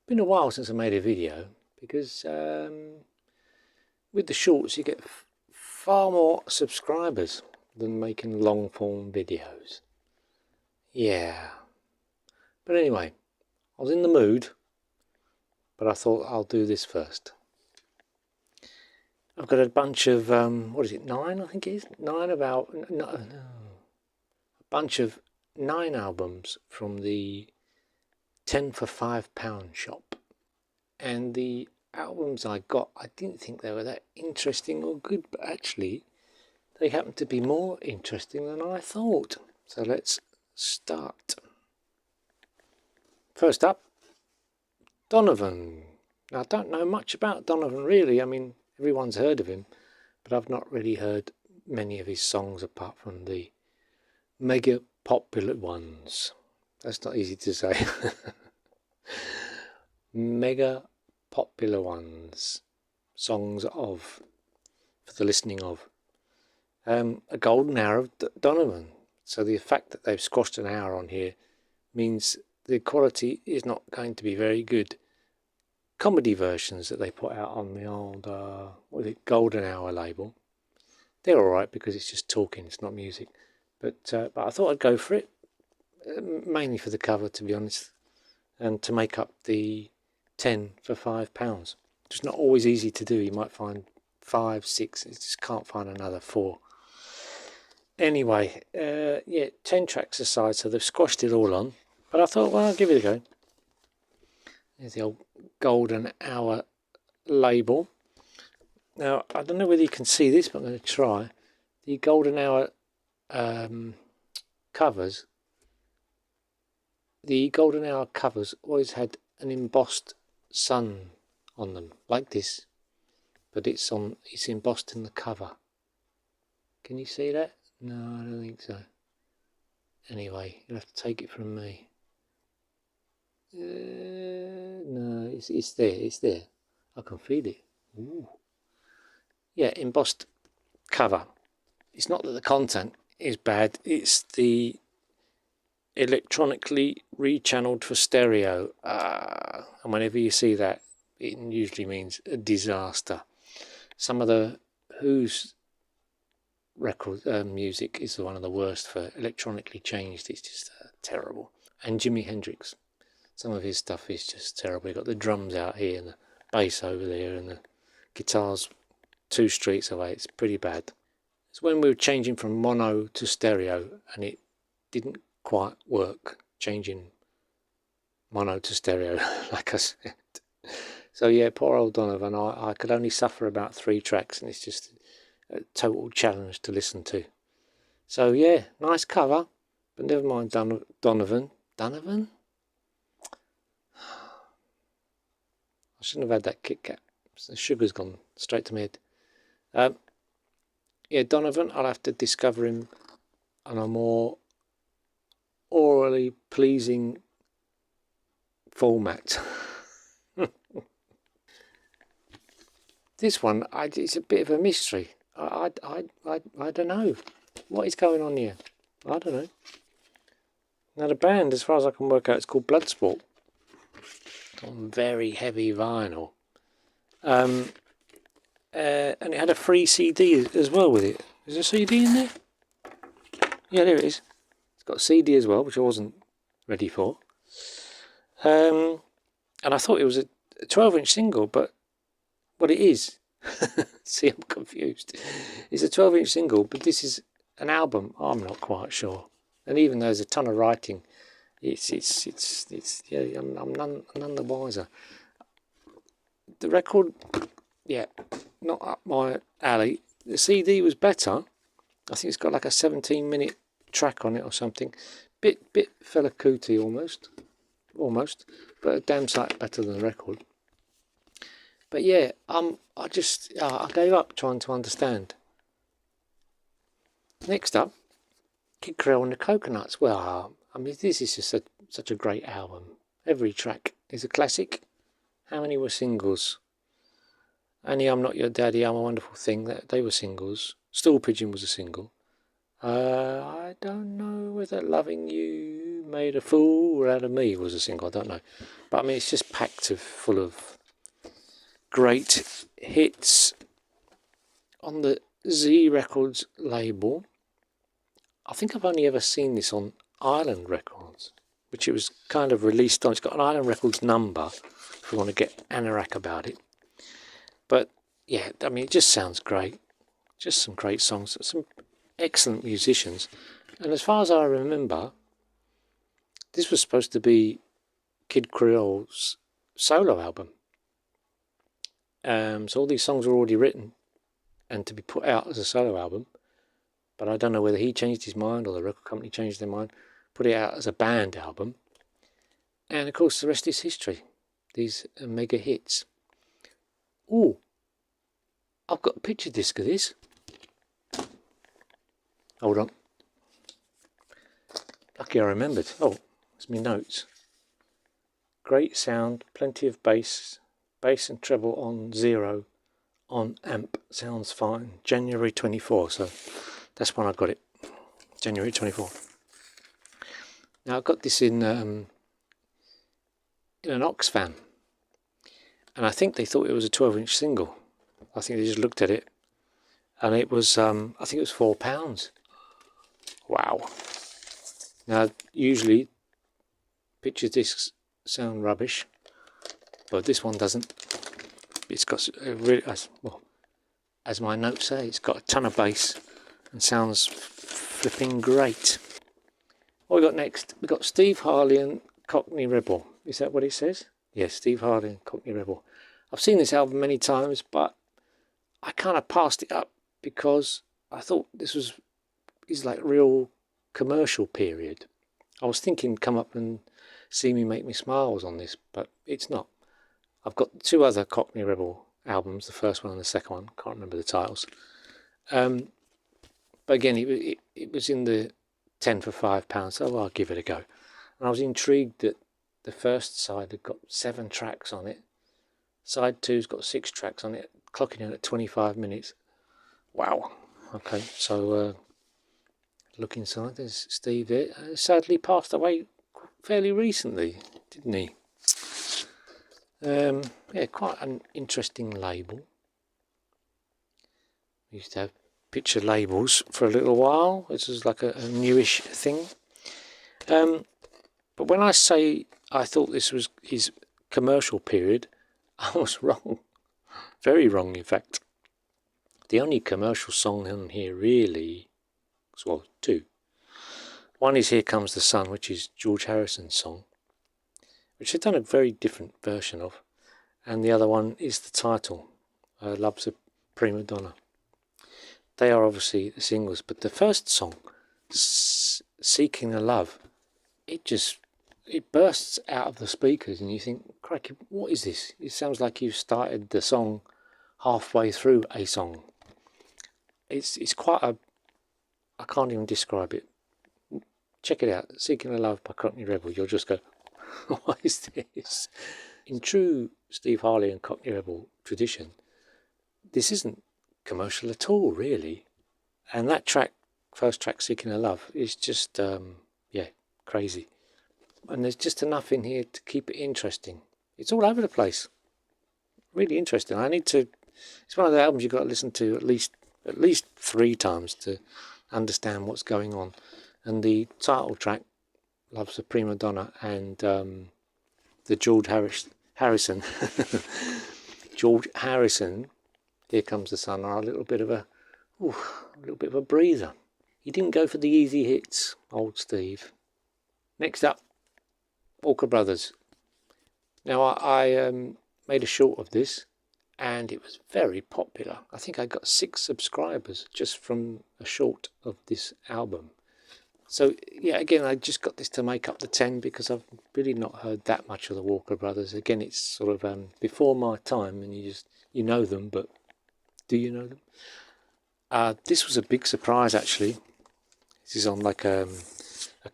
been a while since I made a video because with the shorts you get far more subscribers than making long form videos. Yeah. But anyway, I was in the mood, but I thought I'll do this first. I've got a bunch of, what is it, 9 I think it is? 9 about, no, a bunch of 9 albums from the 10 for £5 shop. And the albums I got, I didn't think they were that interesting or good, but actually they happen to be more interesting than I thought. So let's start. First up, Donovan. Now, I don't know much about Donovan really. I mean, everyone's heard of him, but I've not really heard many of his songs apart from the mega popular ones. That's not easy to say. Mega popular ones. Songs of, for the listening of. A golden hour of Donovan. So the fact that they've squashed an hour on here means the quality is not going to be very good. Comedy versions that they put out on the old, what is it, Golden Hour label, they're alright because it's just talking, it's not music. But I thought I'd go for it, mainly for the cover, to be honest, and to make up the 10 for £5. It's not always easy to do. You might find 5, 6, you just can't find another 4. Anyway, yeah, 10 tracks aside, so they've squashed it all on. But I thought, well, I'll give it a go. There's the old Golden Hour label. Now, I don't know whether you can see this, but I'm going to try. The Golden Hour covers. The Golden Hour covers always had an embossed sun on them, like this. But it's embossed in the cover. Can you see that? No, I don't think so. Anyway, you'll have to take it from me. No, it's there. I can feel it. Ooh. Yeah, embossed cover. It's not that the content is bad, it's the electronically rechanneled for stereo. And whenever you see that, it usually means a disaster. Some of the Who's record music is one of the worst for electronically changed. It's just terrible. And Jimi Hendrix, some of his stuff is just terrible. You've got the drums out here and the bass over there and the guitars 2 streets away. It's pretty bad. It's when we were changing from mono to stereo and it didn't quite work, changing mono to stereo, like I said. So yeah, poor old Donovan. I could only suffer about 3 tracks and it's just a total challenge to listen to. So yeah, nice cover, but never mind Donovan. Donovan? I shouldn't have had that Kit Kat. The sugar's gone straight to my head. Yeah, Donovan, I'll have to discover him on a more orally pleasing format. This one, it's a bit of a mystery. I don't know. What is going on here? I don't know. Now the band, as far as I can work out, it's called Bloodsport. On very heavy vinyl. And it had a free CD as well with it. Is there a CD in there? Yeah, there it is. It's got a CD as well, which I wasn't ready for. And I thought it was a 12-inch single, but what it is. See, I'm confused. It's a 12-inch single, but this is an album. I'm not quite sure. And even though there's a ton of writing, it's yeah, I'm none the wiser. The record, yeah, not up my alley. The CD was better. I think it's got like a 17-minute track on it or something. Bit Fela Kuti almost, but a damn sight better than the record. But yeah, I gave up trying to understand. Next up, Kid Creole and the Coconuts. Well, I mean, this is just such a great album. Every track is a classic. How many were singles? Only I'm Not Your Daddy, I'm a Wonderful Thing. They were singles. Stool Pigeon was a single. I don't know whether Loving You Made a Fool Out of Me was a single, I don't know. But I mean, it's just packed full of great hits. On the Z Records label, I think I've only ever seen this on Island Records, which it was kind of released on. It's got an Island Records number if you want to get anorak about it. But yeah, I mean, it just sounds great. Just some great songs, some excellent musicians. And as far as I remember, this was supposed to be Kid Creole's solo album. So all these songs were already written and to be put out as a solo album. But I don't know whether he changed his mind or the record company changed their mind, put it out as a band album. And of course, the rest is history. These mega hits. Ooh, I've got a picture disc of this. Hold on. Lucky I remembered. Oh, it's my notes. Great sound, plenty of bass and treble on 0, on amp, sounds fine. January 24, so that's when I got it. January 24. Now I got this in an Oxfam, and I think they thought it was a 12-inch single. I think they just looked at it, and it was I think it was £4. Wow. Now usually picture discs sound rubbish, but this one doesn't. It's got really, as my notes say, it's got a ton of bass and sounds flipping great. What we got next? We got Steve Harley and Cockney Rebel. Is that what it says? Yes, Steve Harley and Cockney Rebel. I've seen this album many times, but I kind of passed it up because I thought this is like real commercial period. I was thinking Come Up and See Me Make Me Smiles on this, but it's not. I've got 2 other Cockney Rebel albums, the first one and the second one. Can't remember the titles. But again, it was in the 10 for £5, so I'll give it a go. And I was intrigued that the first side had got 7 tracks on it. Side 2's got 6 tracks on it, clocking in at 25 minutes. Wow. Okay, so look inside. There's Steve there. Sadly passed away fairly recently, didn't he? Yeah, quite an interesting label. We used to have picture labels for a little while. This was like a newish thing. But when I say I thought this was his commercial period, I was wrong. Very wrong, in fact. The only commercial song on here really, well, 2. One is Here Comes the Sun, which is George Harrison's song, which they've done a very different version of. And the other one is the title, Love's a Prima Donna. They are obviously the singles, but the first song, Seeking a Love, it bursts out of the speakers and you think, crikey, what is this? It sounds like you've started the song halfway through a song. It's quite I can't even describe it. Check it out, Seeking a Love by Cockney Rebel. You'll just go, what is this? In true Steve Harley and Cockney Rebel tradition, this isn't commercial at all, really. And that track, first track, Seeking a Love, is just, crazy. And there's just enough in here to keep it interesting. It's all over the place. Really interesting. It's one of the albums you've got to listen to at least 3 times to understand what's going on. And the title track, Love's a Prima Donna, and the George Harrison, George Harrison, Here Comes the Sun, are a little bit of a breather. He didn't go for the easy hits, old Steve. Next up, Walker Brothers. Now I made a short of this, and it was very popular. I think I got 6 subscribers just from a short of this album. So yeah, again, I just got this to make up the 10 because I've really not heard that much of the Walker Brothers. Again, it's sort of before my time, and you know them, but do you know them? This was a big surprise, actually. This is on like a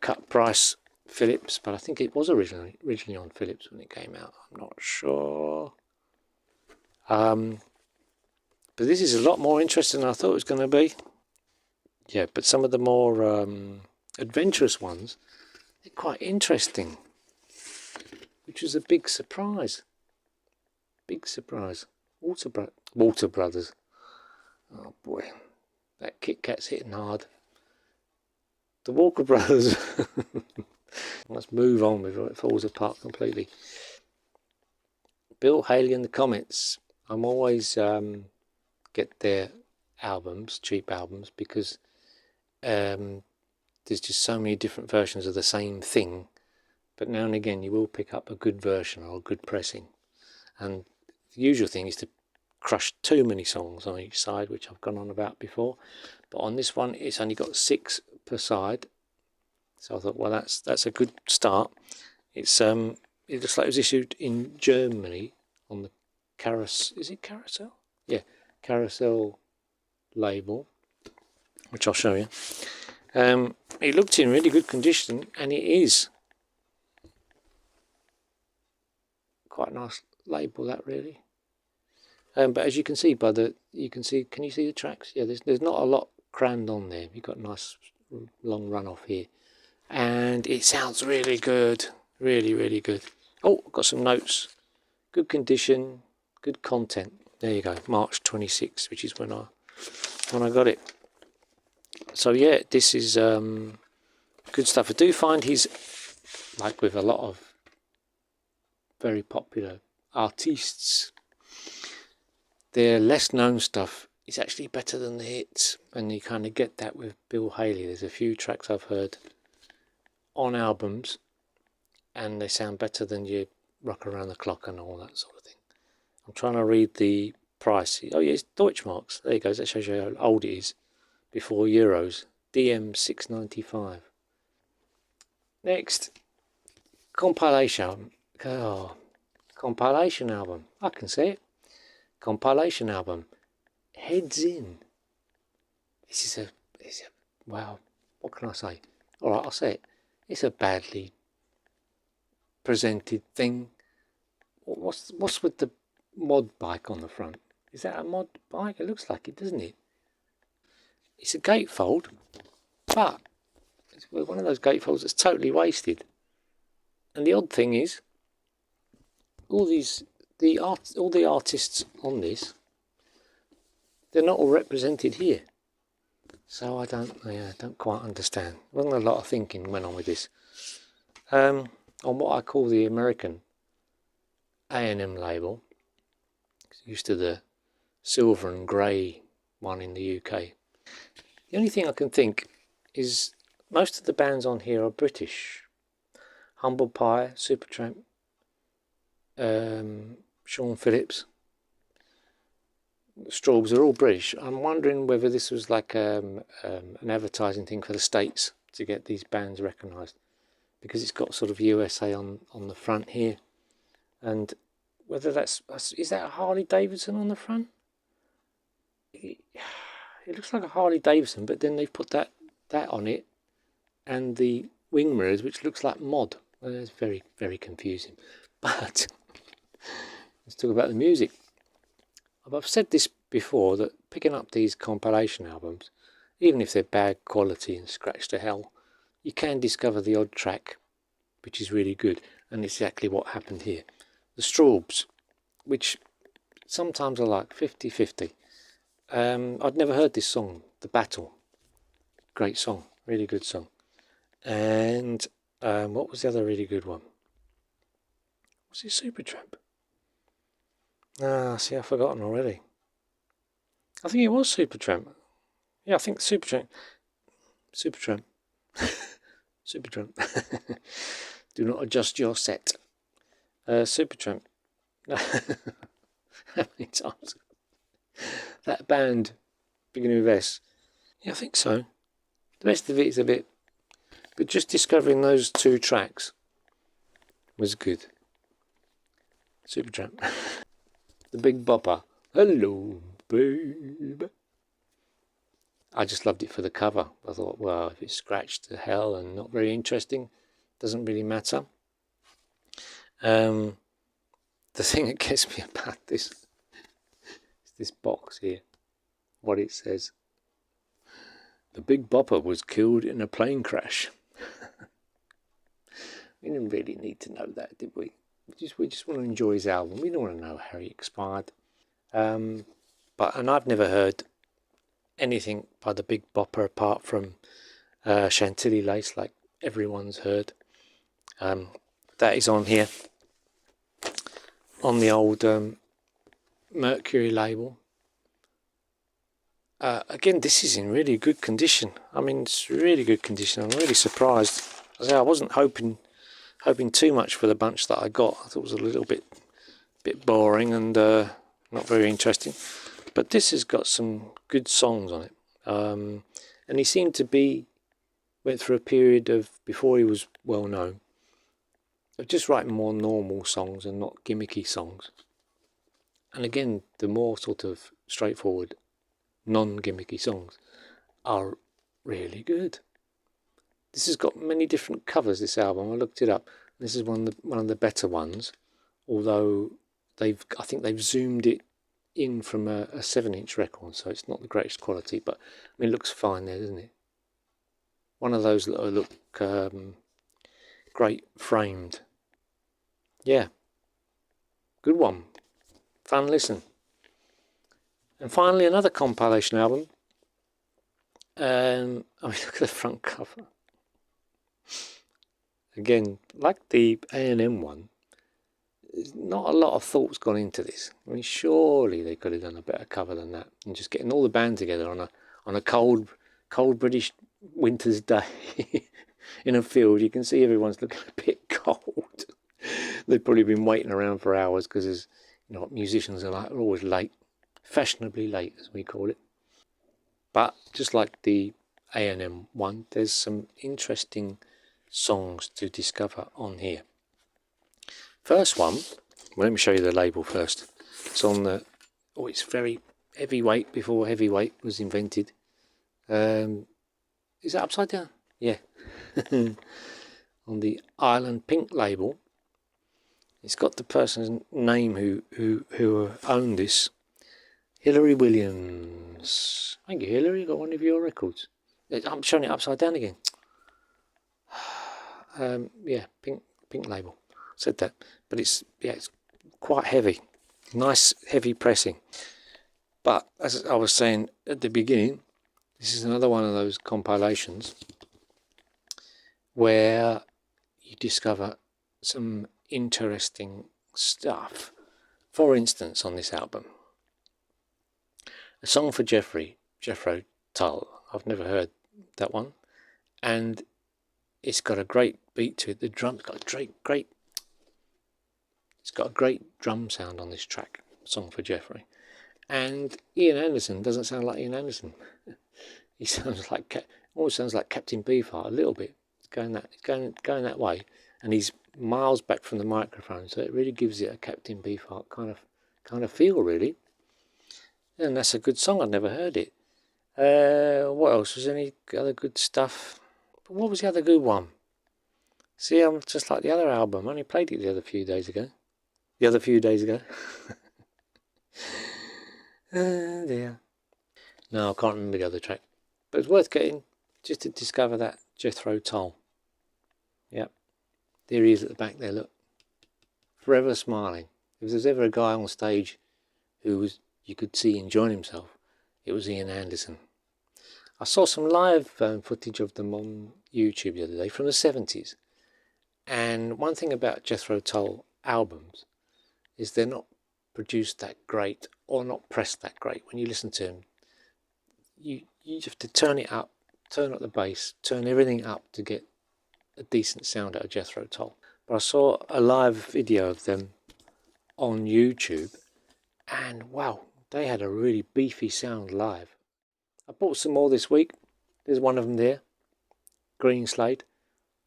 cut price Philips, but I think it was originally on Philips when it came out. I'm not sure. But this is a lot more interesting than I thought it was going to be. Yeah, but some of the more adventurous ones, They're quite interesting, which was a big surprise. Big surprise. Walter Brothers. Oh boy, that Kit Kat's hitting hard. The Walker Brothers. Let's move on before it falls apart completely. Bill Haley in the comments. I'm always get their albums, cheap albums, because there's just so many different versions of the same thing. But now and again you will pick up a good version or a good pressing. And the usual thing is to crush too many songs on each side, which I've gone on about before. But on this one, it's only got 6 per side. So I thought, well, that's a good start. It's it looks like it was issued in Germany on the Carousel? Yeah, Carousel label, which I'll show you. It looked in really good condition, and it is. Quite a nice label, that really. But as you can see can you see the tracks? Yeah, there's not a lot crammed on there. You've got a nice long run off here. And it sounds really good. Really, really good. Oh, I've got some notes. Good condition, good content. There you go, March 26th, which is when I got it. So yeah, this is good stuff. I do find he's, like with a lot of very popular artists, their less known stuff is actually better than the hits, and you kind of get that with Bill Haley. There's a few tracks I've heard on albums and they sound better than your Rock Around the Clock and all that sort of thing. I'm trying to read the price. Oh yeah, it's Deutschmarks. There you go. That shows you how old it is. Before euros. DM 6.95. Next, compilation. Oh, compilation album. I can say it. Compilation album. Heads In. This is a wow. What can I say? All right, I'll say it. It's a badly presented thing. What's with the mod bike on the front? Is that a mod bike? It looks like it, doesn't it? It's a gatefold, but it's one of those gatefolds that's totally wasted. And the odd thing is, all the artists on this, they're not all represented here. So I don't quite understand. Wasn't a lot of thinking went on with this. On what I call the American A&M label, used to the silver and grey one in the UK. The only thing I can think is most of the bands on here are British. Humble Pie, Supertramp, Sean Phillips, Straubs are all British. I'm wondering whether this was like an advertising thing for the States to get these bands recognised, because it's got sort of USA on the front here, and whether is that a Harley Davidson on the front? It looks like a Harley Davidson, but then they've put that on it, and the wing mirrors, which looks like mod. Well, it's very, very confusing. But let's talk about the music. I've said this before, that picking up these compilation albums, even if they're bad quality and scratched to hell, you can discover the odd track which is really good, and it's exactly what happened here. The Straubs, which sometimes are like 50-50. I'd never heard this song, The Battle. Great song, really good song. And what was the other really good one? Was it Supertramp? See, I've forgotten already. I think it was Supertramp. Yeah, I think Supertramp. Supertramp. Do not adjust your set. Supertramp. How many times? That band, beginning with S. Yeah, I think so. The rest of it is a bit... But just discovering those 2 tracks was good. Supertramp. The Big Bopper. Hello, babe. I just loved it for the cover. I thought, well, if it's scratched to hell and not very interesting, doesn't really matter. The thing that gets me about this is this box here. What it says. The Big Bopper was killed in a plane crash. We didn't really need to know that, did we? We just want to enjoy his album. We don't want to know how he expired. And I've never heard anything by the Big Bopper apart from Chantilly Lace, like everyone's heard. That is on here, on the old Mercury label. Again, this is in really good condition. I mean, it's really good condition. I'm really surprised. I wasn't hoping too much for the bunch that I got. I thought it was a little bit boring and not very interesting. But this has got some good songs on it. And he seemed to went through a period of, before he was well known, of just writing more normal songs and not gimmicky songs. And again, the more sort of straightforward, non-gimmicky songs are really good. This has got many different covers, this album. I looked it up. This is one of the better ones, although I think they've zoomed it in from a 7-inch record, so it's not the greatest quality, but I mean, it looks fine there, doesn't it? One of those that look great framed. Yeah, good one. Fun listen. And finally, another compilation album. I mean, look at the front cover. Again, like the A&M one, there's not a lot of thoughts gone into this. I mean, surely they could have done a better cover than that, and just getting all the band together on a cold British winter's day in a field. You can see everyone's looking a bit cold. They've probably been waiting around for hours because, as you know, what musicians are like, they're always late, fashionably late as we call it. But just like the A&M one, there's some interesting songs to discover on here. First one, well, let me show you the label first. It's on the, it's very heavyweight, before heavyweight was invented. Is that upside down? Yeah. On the Island Pink label, it's got the person's name who owned this. Hilary Williams. Thank you, Hilary. Got one of your records. I'm showing it upside down again. Yeah, pink label. Said that, but it's quite heavy. Nice heavy pressing. But as I was saying at the beginning, this is another one of those compilations where you discover some interesting stuff. For instance, on this album, a song for Jethro Tull. I've never heard that one, and it's got a great beat to it. The drum's got a great. It's got a great drum sound on this track, Song for Jeffrey. And Ian Anderson doesn't sound like Ian Anderson. He sounds like, almost sounds like Captain Beefheart a little bit. It's going that way, and he's miles back from the microphone, so it really gives it a Captain Beefheart kind of feel, really. And that's a good song. I'd never heard it. What else? Was there any other good stuff? But what was the other good one? See, I'm just like the other album. I only played it the other few days ago. Dear. No, I can't remember the other track. But it's worth getting just to discover that Jethro Tull. Yep. There he is at the back there, look. Forever smiling. If there's ever a guy on stage who you could see enjoying himself, it was Ian Anderson. I saw some live footage of them on YouTube the other day from the 70s. And one thing about Jethro Tull albums is they're not produced that great or not pressed that great. When you listen to them, you have to turn it up, turn up the bass, turn everything up to get a decent sound out of Jethro Tull. But I saw a live video of them on YouTube, and wow, they had a really beefy sound live. I bought some more this week. There's one of them there, Green Slade.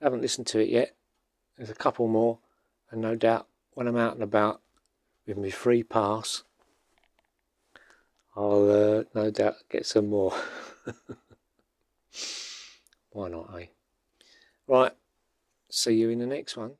I haven't listened to it yet. There's a couple more, and no doubt when I'm out and about with my free pass, I'll no doubt get some more. Why not, eh? Right, see you in the next one.